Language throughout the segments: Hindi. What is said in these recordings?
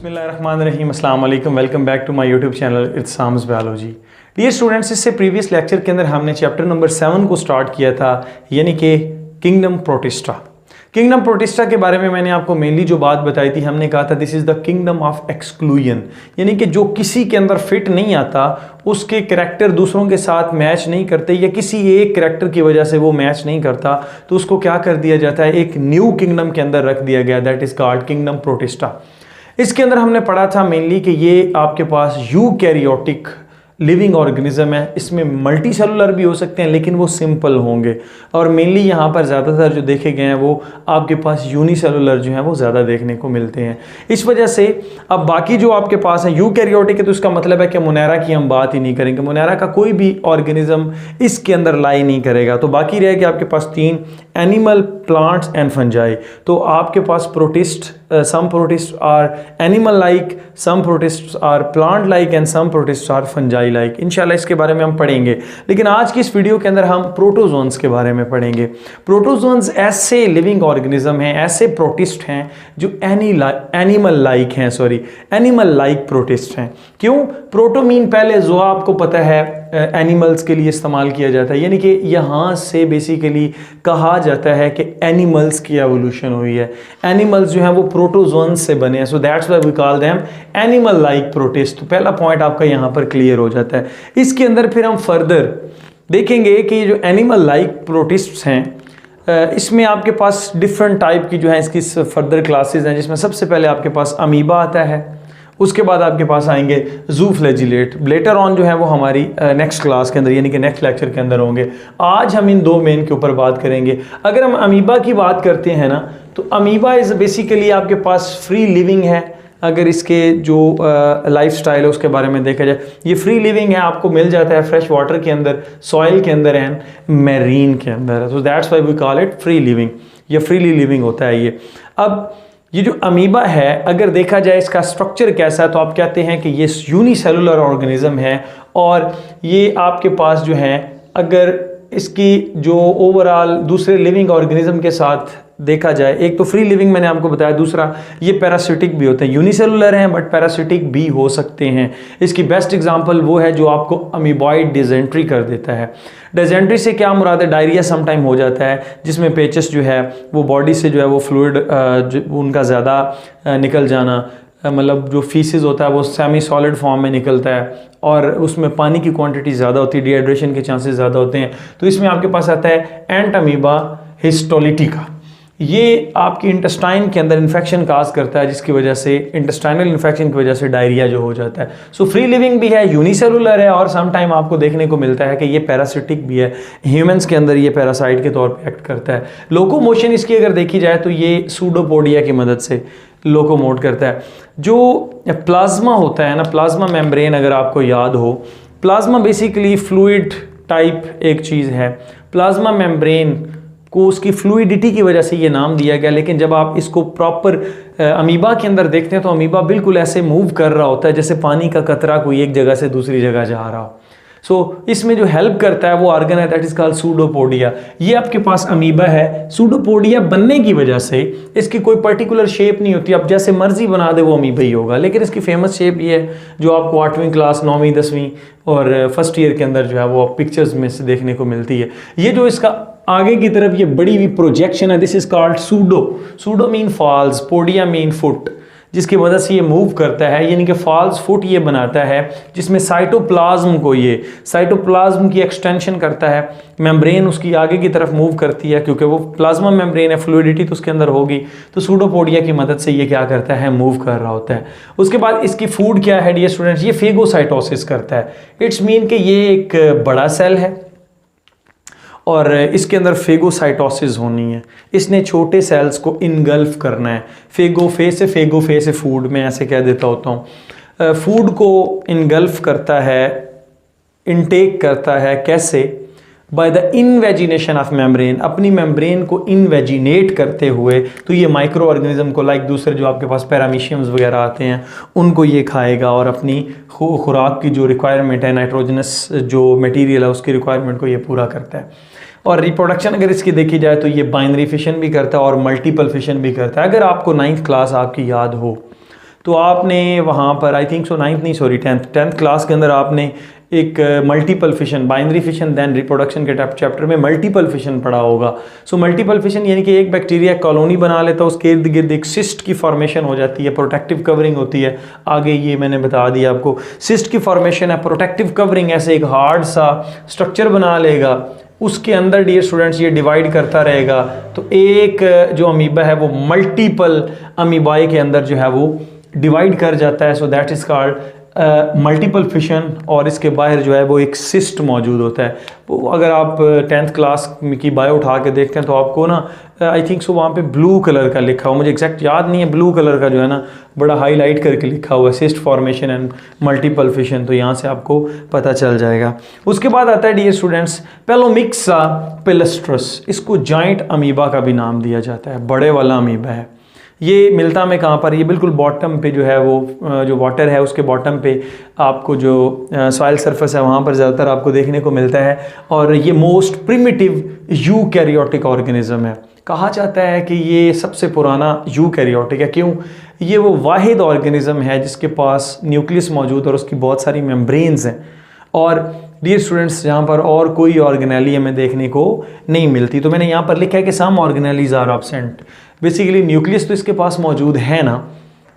बिस्मिल्लाहिर्रहमानिर्रहीम, अस्सलाम वालेकुम, welcome back to my YouTube channel इत्साम्स बायोलॉजी। डियर स्टूडेंट्स, इससे प्रीवियस लेक्चर के अंदर हमने चैप्टर नंबर 7 को स्टार्ट किया था, यानी कि किंगडम प्रोटिस्टा। किंगडम प्रोटिस्टा के बारे में मैंने आपको मेनली जो बात बताई थी, हमने कहा था this is the kingdom of exclusion, यानी कि जो किसी के अंदर फिट नहीं आता, उसके करैक्टर दूसरों के साथ मैच नहीं करते या किसी एक करैक्टर की वजह से वो मैच नहीं करता, तो उसको क्या कर दिया जाता है, एक न्यू किंगडम के अंदर रख दिया गया, that is called kingdom protista. इसके अंदर हमने पढ़ा था मेनली कि ये आपके पास यूकैरियोटिक लिविंग ऑर्गेनिज्म है, इसमें मल्टी सेलुलर भी हो सकते हैं लेकिन वो सिंपल होंगे, और मेनली यहाँ पर ज़्यादातर जो देखे गए हैं वो आपके पास यूनिसेलुलर जो हैं वो ज़्यादा देखने को मिलते हैं। इस वजह से अब बाकी जो आपके पास है यूकैरियोटिक है, तो इसका मतलब है कि मोनेरा की हम बात ही नहीं करेंगे, मोनेरा का कोई भी ऑर्गेनिज्म इसके अंदर लाई नहीं करेगा। तो बाकी रहेगी आपके पास 3 एनिमल, प्लांट्स एंड फंजाई। तो आपके पास protist, some protists are animal like, some protists are plant like and some protists are fungi like। इंशाल्लाह इसके बारे में हम पढ़ेंगे, लेकिन आज की इस वीडियो के अंदर हम प्रोटोजोन्स के बारे में पढ़ेंगे। प्रोटोजोन्स ऐसे लिविंग ऑर्गेनिज्म हैं, ऐसे प्रोटिस्ट हैं जो एनिमल लाइक प्रोटिस्ट हैं। क्यों? प्रोटोमीन पहले जो आपको पता है एनिमल्स के लिए इस्तेमाल किया जाता है, यानी कि यहाँ से बेसिकली कहा जाता है कि एनिमल्स की एवोल्यूशन हुई है, एनिमल्स जो हैं वो प्रोटोजोन्स से बने हैं, so that's why we call them animal like protist. तो पहला पॉइंट आपका यहाँ पर क्लियर हो जाता है। इसके अंदर फिर हम फर्दर देखेंगे कि जो एनिमल लाइक प्रोटिस्ट्स हैं, इसमें आपके पास डिफरेंट टाइप की जो है इसकी फर्दर क्लासेस हैं, जिसमें सबसे पहले आपके पास अमीबा आता है, उसके बाद आपके पास आएंगे ज़ूफ्लैजिलेट। लेटर ऑन जो है वो हमारी नेक्स्ट क्लास के अंदर, यानी कि नेक्स्ट लेक्चर के अंदर होंगे। आज हम इन 2 मेन के ऊपर बात करेंगे। अगर हम अमीबा की बात करते हैं ना, तो अमीबा इज़ बेसिकली आपके पास फ्री लिविंग है। अगर इसके जो लाइफ स्टाइल है उसके बारे में देखा जाए, ये फ्री लिविंग है, आपको मिल जाता है फ्रेश वाटर के अंदर, सॉइल के अंदर एंड मैरीन के अंदर। तो that's why we call it free living, ये फ्रीली लिविंग होता है ये। अब ये जो अमीबा है, अगर देखा जाए इसका स्ट्रक्चर कैसा है, तो आप कहते हैं कि ये यूनिसेलुलर ऑर्गेनिज्म है, और ये आपके पास जो है अगर इसकी जो ओवरऑल दूसरे लिविंग ऑर्गेनिज्म के साथ देखा जाए, एक तो फ्री लिविंग मैंने आपको बताया, दूसरा ये पैरासिटिक भी होते हैं, यूनिसेलुलर हैं बट पैरासिटिक भी हो सकते हैं। इसकी बेस्ट एग्जांपल वो है जो आपको अमीबॉइड डिजेंट्री कर देता है। डिजेंट्री से क्या मुराद है? डायरिया समटाइम हो जाता है, जिसमें पेचेस जो है वो बॉडी से जो है वो फ्लूइड उनका ज़्यादा निकल जाना, मतलब जो फीसिस होता है वो सेमी सॉलिड फॉर्म में निकलता है और उसमें पानी की क्वांटिटी ज़्यादा होती है, डिहाइड्रेशन के चांसेस ज़्यादा होते हैं। तो इसमें आपके पास आता है एंट अमीबा हिस्टोलिटिका। ये आपकी इंटेस्टाइन के अंदर इन्फेक्शन काज करता है, जिसकी वजह से इंटेस्टाइनल इन्फेक्शन की वजह से डायरिया जो हो जाता है। सो फ्री लिविंग भी है, यूनिसेलुलर है, और सम टाइम आपको देखने को मिलता है कि ये पैरासिटिक भी है। ह्यूमंस के अंदर ये पैरासाइट के तौर पे एक्ट करता है। लोकोमोशन इसकी अगर देखी जाए तो ये सूडोपोडिया की मदद से लोकोमोट करता है। जो प्लाज्मा होता है ना, प्लाज्मा मेम्ब्रेन, अगर आपको याद हो, प्लाज्मा बेसिकली फ्लूइड टाइप एक चीज़ है। प्लाज्मा मेम्ब्रेन को उसकी फ्लूइडिटी की वजह से ये नाम दिया गया, लेकिन जब आप इसको प्रॉपर अमीबा के अंदर देखते हैं तो अमीबा बिल्कुल ऐसे मूव कर रहा होता है जैसे पानी का कतरा कोई एक जगह से दूसरी जगह जा रहा हो। सो इसमें जो हेल्प करता है वो ऑर्गन है, दैट इज कॉल्ड सूडोपोडिया। ये आपके पास अमीबा है। सूडोपोडिया बनने की वजह से इसकी कोई पर्टिकुलर शेप नहीं होती, अब जैसे मर्जी बना दे वो अमीबा ही होगा, लेकिन इसकी फेमस शेप ये है जो आपको 8वीं क्लास, 9वीं, 10वीं और फर्स्ट ईयर के अंदर जो है वो पिक्चर्स में से देखने को मिलती है। ये जो इसका आगे की तरफ ये बड़ी हुई प्रोजेक्शन है, this is called pseudo. Pseudo mean false, podia mean foot, जिसकी वजह से ये मूव करता है, यानी कि फॉल्स फुट ये बनाता है, जिसमें साइटोप्लाज्म को, ये साइटोप्लाज्म की एक्सटेंशन करता है। मेम्ब्रेन उसकी आगे की तरफ मूव करती है, क्योंकि वो प्लाज्मा मेम्ब्रेन है, फ्लूइडिटी तो उसके अंदर होगी, तो सूडोपोडिया की मदद से ये क्या करता है, मूव कर रहा होता है। उसके बाद इसकी फूड क्या है डियर स्टूडेंट्स? ये फेगोसाइटोसिस करता है। इट्स मीन कि ये एक बड़ा सेल है और इसके अंदर फेगोसाइटोसिस होनी है, इसने छोटे सेल्स को इनगल्फ करना है। फे से फूड में ऐसे कह देता होता हूँ, फूड को इनगल्फ करता है, इनटेक करता है। कैसे? By the invagination of membrane, अपनी मेम्ब्रेन को इनवेजिनेट करते हुए। तो ये माइक्रो ऑर्गेनिज्म को, लाइक दूसरे जो आपके पास पैरामीशियम्स वगैरह आते हैं, उनको ये खाएगा और अपनी खुराक की जो रिक्वायरमेंट है, नाइट्रोजनस जो मटेरियल है उसकी रिक्वायरमेंट को ये पूरा करता है। और रिप्रोडक्शन अगर इसकी देखी जाए तो ये बाइनरी फिशन भी करता है और मल्टीपल फिशन भी करता है। अगर आपको 9th क्लास आपकी याद हो तो आपने वहाँ पर आई थिंक सो 9th नहीं सॉरी 10th क्लास के अंदर आपने एक multiple fission, binary fission then reproduction के चैप्टर में मल्टीपल फिशन पढ़ा होगा। सो मल्टीपल फिशन यानी कि एक बैक्टीरिया कॉलोनी बना लेता है, उसके इर्द गिर्द एक सिस्ट की फॉर्मेशन हो जाती है, प्रोटेक्टिव कवरिंग होती है। आगे ये मैंने बता दिया आपको, सिस्ट की फॉर्मेशन है, प्रोटेक्टिव कवरिंग, ऐसे एक हार्ड सा स्ट्रक्चर बना लेगा, उसके अंदर डियर स्टूडेंट्स ये डिवाइड करता रहेगा। तो एक जो अमीबा है वो मल्टीपल अमीबाई के अंदर जो है वो डिवाइड कर जाता है। So that is called multiple fission. और इसके बाहर जो है वो एक सिस्ट मौजूद होता है। वो अगर आप 10th क्लास की बायो उठा के देखते हैं तो आपको ना आई थिंक सो वहाँ पे ब्लू कलर का लिखा हुआ, मुझे एग्जैक्ट याद नहीं है, ब्लू कलर का जो है ना बड़ा हाईलाइट करके लिखा हुआ है, cyst formation and multiple fission. तो यहाँ से आपको पता चल जाएगा। उसके बाद आता है डियर स्टूडेंट्स पैलोमिक्सा पेलेस्ट्रस। इसको जॉइंट अमीबा का भी नाम दिया जाता है, बड़े वाला अमीबा है। ये मिलता में कहाँ पर, ये बिल्कुल बॉटम पे जो है वो जो वाटर है उसके बॉटम पे आपको जो सॉइल सरफेस है वहाँ पर ज़्यादातर आपको देखने को मिलता है। और ये मोस्ट प्रिमिटिव यूकैरियोटिक ऑर्गेनिज्म है। कहा जाता है कि ये सबसे पुराना यूकैरियोटिक है। क्यों? ये वो वाहिद ऑर्गेनिज्म है जिसके पास न्यूक्लियस मौजूद और उसकी बहुत सारी मेम्ब्रेन्स हैं। और डियर स्टूडेंट्स यहाँ पर और कोई ऑर्गेनेली हमें देखने को नहीं मिलती। तो मैंने यहाँ पर लिखा है कि some organelles are absent. Basically nucleus तो इसके पास मौजूद है ना,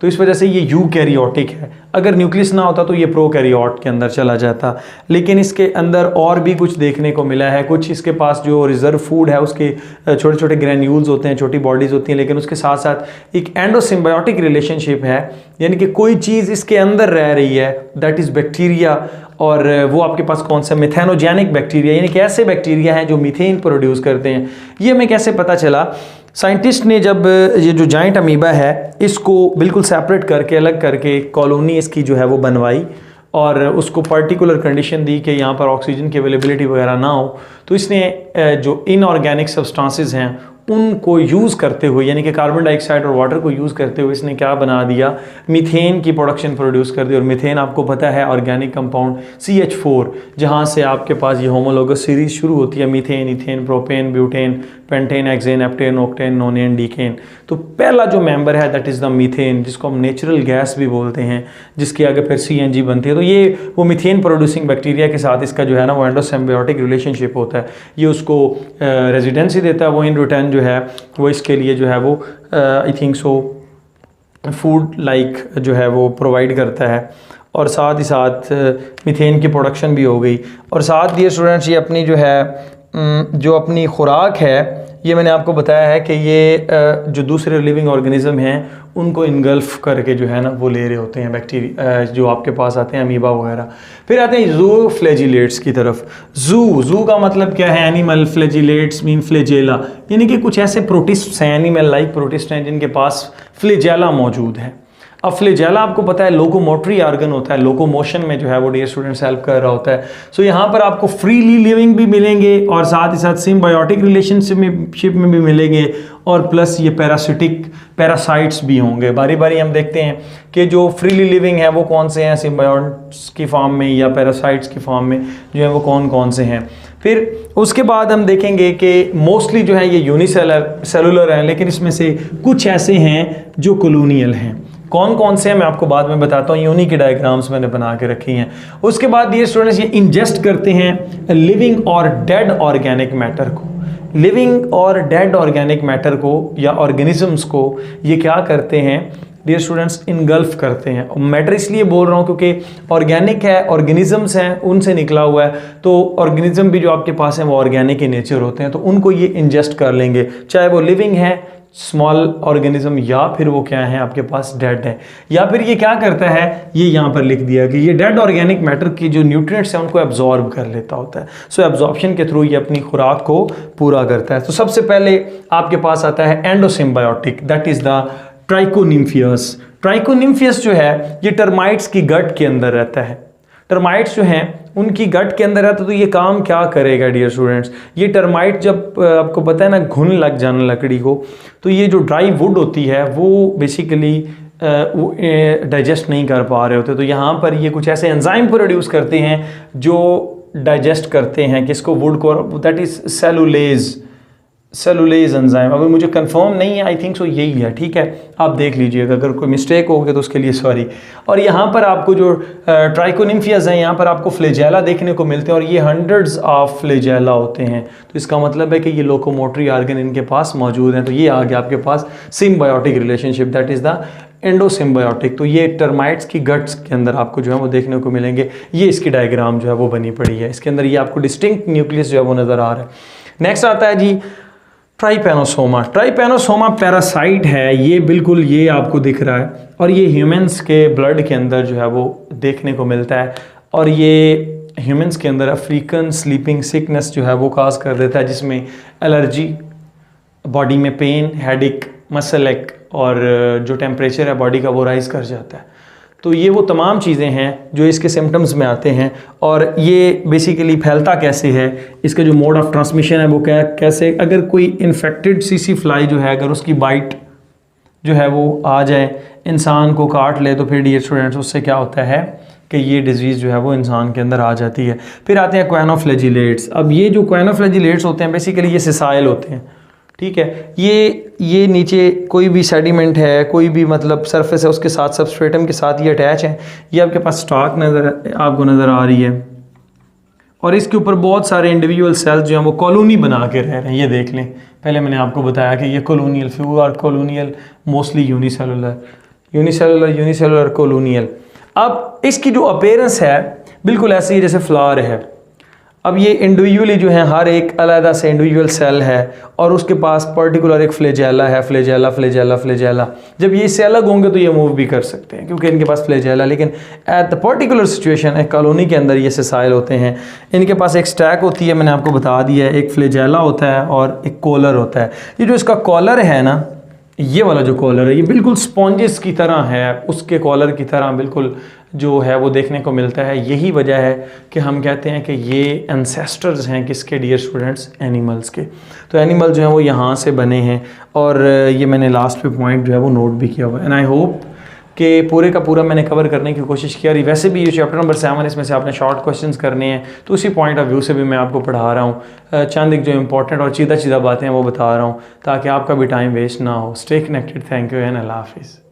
तो इस वजह से ये यूकैरियोटिक है। अगर न्यूक्लियस ना होता तो ये प्रोकैरियोट के अंदर चला जाता। लेकिन इसके अंदर और भी कुछ देखने को मिला है। कुछ इसके पास जो रिजर्व फूड है उसके छोटे छोटे ग्रैन्यूल्स होते हैं, छोटी बॉडीज़ होती हैं, लेकिन उसके साथ साथ एक एंडोसिम्बायोटिक रिलेशनशिप है, यानी कि कोई चीज़ इसके अंदर रह रही है, दैट इज़ बैक्टीरिया। और वो आपके पास कौन सा मिथेनोजेनिक बैक्टीरिया, यानी कि ऐसे बैक्टीरिया हैं जो मीथेन प्रोड्यूस करते हैं। ये हमें कैसे पता चला? साइंटिस्ट ने जब ये जो जाइंट अमीबा है इसको बिल्कुल सेपरेट करके अलग करके कॉलोनी इसकी जो है वो बनवाई और उसको पर्टिकुलर कंडीशन दी कि यहाँ पर ऑक्सीजन की अवेलेबिलिटी वगैरह ना हो। तो इसने जो इनऑर्गेनिक सब्सटेंसेस हैं उनको यूज़ करते हुए, यानी कि कार्बन डाइऑक्साइड और वाटर को यूज़ करते हुए इसने क्या बना दिया, मीथेन की प्रोडक्शन प्रोड्यूस कर दी। और मीथेन आपको पता है ऑर्गेनिक कंपाउंड CH4, जहाँ से आपके पास ये होमोलोगस सीरीज शुरू होती है, methane, ethane, propane, butane, pentane, hexane, heptane, octane, nonane, decane. तो पहला जो मेंबर है दैट इज़ द मीथेन, जिसको हम नेचुरल गैस भी बोलते हैं, जिसके आगे फिर CNG बनती है। तो ये वो मीथेन प्रोड्यूसिंग बैक्टीरिया के साथ इसका जो है ना वो एंडोसिम्बायोटिक रिलेशनशिप होता है। ये उसको रेजिडेंसी देता है, वो इन रिटर्न जो है वो इसके लिए जो है वो I think so food like जो है वो प्रोवाइड करता है। और साथ ही साथ मीथेन की प्रोडक्शन भी हो गई। और साथ दिए स्टूडेंट्स ये अपनी जो है जो अपनी खुराक है, ये मैंने आपको बताया है कि ये जो दूसरे लिविंग ऑर्गेनिज्म हैं उनको इनगल्फ करके जो है ना वो ले रहे होते हैं बैक्टीरिया जो आपके पास आते हैं अमीबा वगैरह। फिर आते हैं जू फ्लैजिलेट्स की तरफ। जू का मतलब क्या है? एनिमल, फ्लैजिलेट्स मीन फ्लैजेला, यानी कि कुछ ऐसे प्रोटिस्ट हैं, एनिमल लाइक प्रोटिस्ट हैं जिनके पास फ्लैजेला मौजूद है। अब फ्लैजेला आपको पता है लोकोमोटरी ऑर्गन होता है, लोकोमोशन में जो है वो डियर स्टूडेंट्स हेल्प कर रहा होता है। सो यहाँ पर आपको फ्रीली लिविंग भी मिलेंगे और साथ ही साथ सिम्बायोटिक रिलेशनशिप में भी मिलेंगे और प्लस ये पैरासाइट्स भी होंगे। बारी बारी हम देखते हैं कि जो फ्रीली लिविंग है वो कौन से हैं, सिम्बायोट्स की फॉर्म में या पैरासाइट्स की फॉर्म में जो है वो कौन कौन से हैं। फिर उसके बाद हम देखेंगे कि मोस्टली जो है ये यूनिसेलुलर हैं, लेकिन इसमें से कुछ ऐसे हैं जो कॉलोनियल हैं। कौन कौन से हैं मैं आपको बाद में बताता हूँ, ये उन्हीं की डायग्राम्स मैंने बना के रखी हैं। उसके बाद ये स्टूडेंट्स ये इंजेस्ट करते हैं लिविंग और डेड ऑर्गेनिक मैटर को। लिविंग और डेड ऑर्गेनिक मैटर को या ऑर्गेनिजम्स को ये क्या करते हैं डियर स्टूडेंट्स, इनगल्फ करते हैं। मैटर इसलिए बोल रहा हूँ क्योंकि ऑर्गेनिक है, ऑर्गेनिजम्स हैं, उनसे निकला हुआ है। तो ऑर्गेनिज्म भी जो आपके पास हैं वो ऑर्गेनिक in नेचर होते हैं, तो उनको ये इंजेस्ट कर लेंगे, चाहे वो लिविंग है स्मॉल ऑर्गेनिज्म या फिर वो क्या है आपके पास डेड है। या फिर ये क्या करता है, ये यहाँ पर लिख दिया कि ये डेड ऑर्गेनिक मैटर की जो न्यूट्रिएंट्स हैं उनको एब्जॉर्ब कर लेता होता है। सो एब्जॉर्प्शन के थ्रू ये अपनी खुराक को पूरा करता है। तो सबसे पहले आपके पास आता है एंडोसिम्बायोटिक, दैट इज द ट्राइकोनिम्फियस। ट्राइकोनिम्फियस जो है ये टर्माइट्स की गट के अंदर रहता है। टर्माइट्स जो हैं उनकी गट के अंदर रहता है। तो ये काम क्या करेगा डियर स्टूडेंट्स, ये टर्माइट जब आपको पता है ना घुन लग जाना लकड़ी को, तो ये जो ड्राई वुड होती है वो बेसिकली वो डाइजेस्ट नहीं कर पा रहे होते। तो यहाँ पर ये कुछ ऐसे एंजाइम प्रोड्यूस करते हैं जो डाइजेस्ट करते हैं किसको, वुड को, that is cellulase. Cellulase enzyme, अगर मुझे कंफर्म नहीं है, आई थिंक सो यही है, ठीक है, आप देख लीजिएगा, अगर कोई मिस्टेक हो गया तो उसके लिए सॉरी। और यहाँ पर आपको जो ट्राइकोनिम्फियाज हैं, यहाँ पर आपको फ्लेजेला देखने को मिलते हैं और ये हंड्रेड्स ऑफ फ्लेजेला होते हैं, तो इसका मतलब है कि ये लोकोमोटरी आर्गन इनके पास मौजूद हैं। तो ये आ गया आपके पास symbiotic relationship, that is the endosymbiotic. तो ये टर्माइट्स की गट्स के अंदर आपको जो है वो देखने को मिलेंगे। ये इसकी डायग्राम जो है वो बनी पड़ी है, इसके अंदर ये आपको डिस्टिंक्ट न्यूक्लियस जो है वो नज़र आ रहा है। नेक्स्ट आता है जी ट्राइपेनोसोमा। ट्राइपेनोसोमा पैरासाइट है, ये बिल्कुल ये आपको दिख रहा है और ये ह्यूमंस के ब्लड के अंदर जो है वो देखने को मिलता है और ये ह्यूमंस के अंदर अफ्रीकन स्लीपिंग सिकनेस जो है वो काज कर देता है, जिसमें एलर्जी, बॉडी में पेन, हेडेक, मसल एक और जो टेम्परेचर है बॉडी का वो राइज़ कर जाता है। तो ये वो तमाम चीज़ें हैं जो इसके सिम्टम्स में आते हैं। और ये बेसिकली फैलता कैसे है, इसका जो मोड ऑफ ट्रांसमिशन है वो कैसे, अगर कोई इन्फेक्टेड सीसी फ्लाई जो है अगर उसकी बाइट जो है वो आ जाए, इंसान को काट ले, तो फिर डियर स्टूडेंट्स उससे क्या होता है कि ये डिजीज़ जो है वो इंसान के अंदर आ जाती है। फिर आते हैं क्वानोफ्लैजिलेट्स। अब ये जो क्वानोफ्लैजिलेट्स होते हैं बेसिकली ये सिसाइल होते हैं, ठीक है, ये नीचे कोई भी सेडिमेंट है, कोई भी मतलब सरफेस है, उसके साथ सबस्ट्रेटम के साथ ये अटैच है। ये आपके पास स्टॉक आपको नज़र आ रही है और इसके ऊपर बहुत सारे इंडिविजुअल सेल्स जो हैं वो कॉलोनी बना के रह रहे हैं। ये देख लें, पहले मैंने आपको बताया कि ये कॉलोनियल फ्यू और कॉलोनियल मोस्टली यूनिसेलुलर कॉलोनियल। अब इसकी जो अपीयरेंस है बिल्कुल ऐसी है जैसे फ्लावर है। अब ये इंडिविजुअली जो है हर एक अलग से इंडिविजुअल सेल है और उसके पास पर्टिकुलर एक फ्लेजेला है, फ्लेजेला। जब ये इससे अलग होंगे तो ये मूव भी कर सकते हैं क्योंकि इनके पास फ्लेजेला, लेकिन एट द पर्टिकुलर सिचुएशन एक कॉलोनी के अंदर ये सेसाइल होते हैं। इनके पास एक स्टैक होती है, मैंने आपको बता दिया है, एक फ्लेजेला होता है और एक कॉलर होता है। ये जो इसका कॉलर है ना, ये वाला जो कॉलर है ये बिल्कुल स्पॉन्जेस की तरह है, उसके कॉलर की तरह बिल्कुल जो है वो देखने को मिलता है। यही वजह है कि हम कहते हैं कि ये एंसेस्टर्स हैं किसके डियर स्टूडेंट्स, एनिमल्स के। तो एनिमल जो हैं वो यहाँ से बने हैं और ये मैंने लास्ट पे पॉइंट जो है वो नोट भी किया हुआ है। एंड आई होप कि पूरे का पूरा मैंने कवर करने की कोशिश किया। वैसे भी ये चैप्टर नंबर 7 इसमें से आपने शॉर्ट क्वेश्चंस करने हैं, तो उसी पॉइंट ऑफ व्यू से भी मैं आपको पढ़ा रहा हूँ। चंद एक जो इंपॉर्टेंट और सीधा बातें हैं वो बता रहा हूँ ताकि आपका भी टाइम वेस्ट ना हो। Stay connected. Thank you and Allah हाफिज़।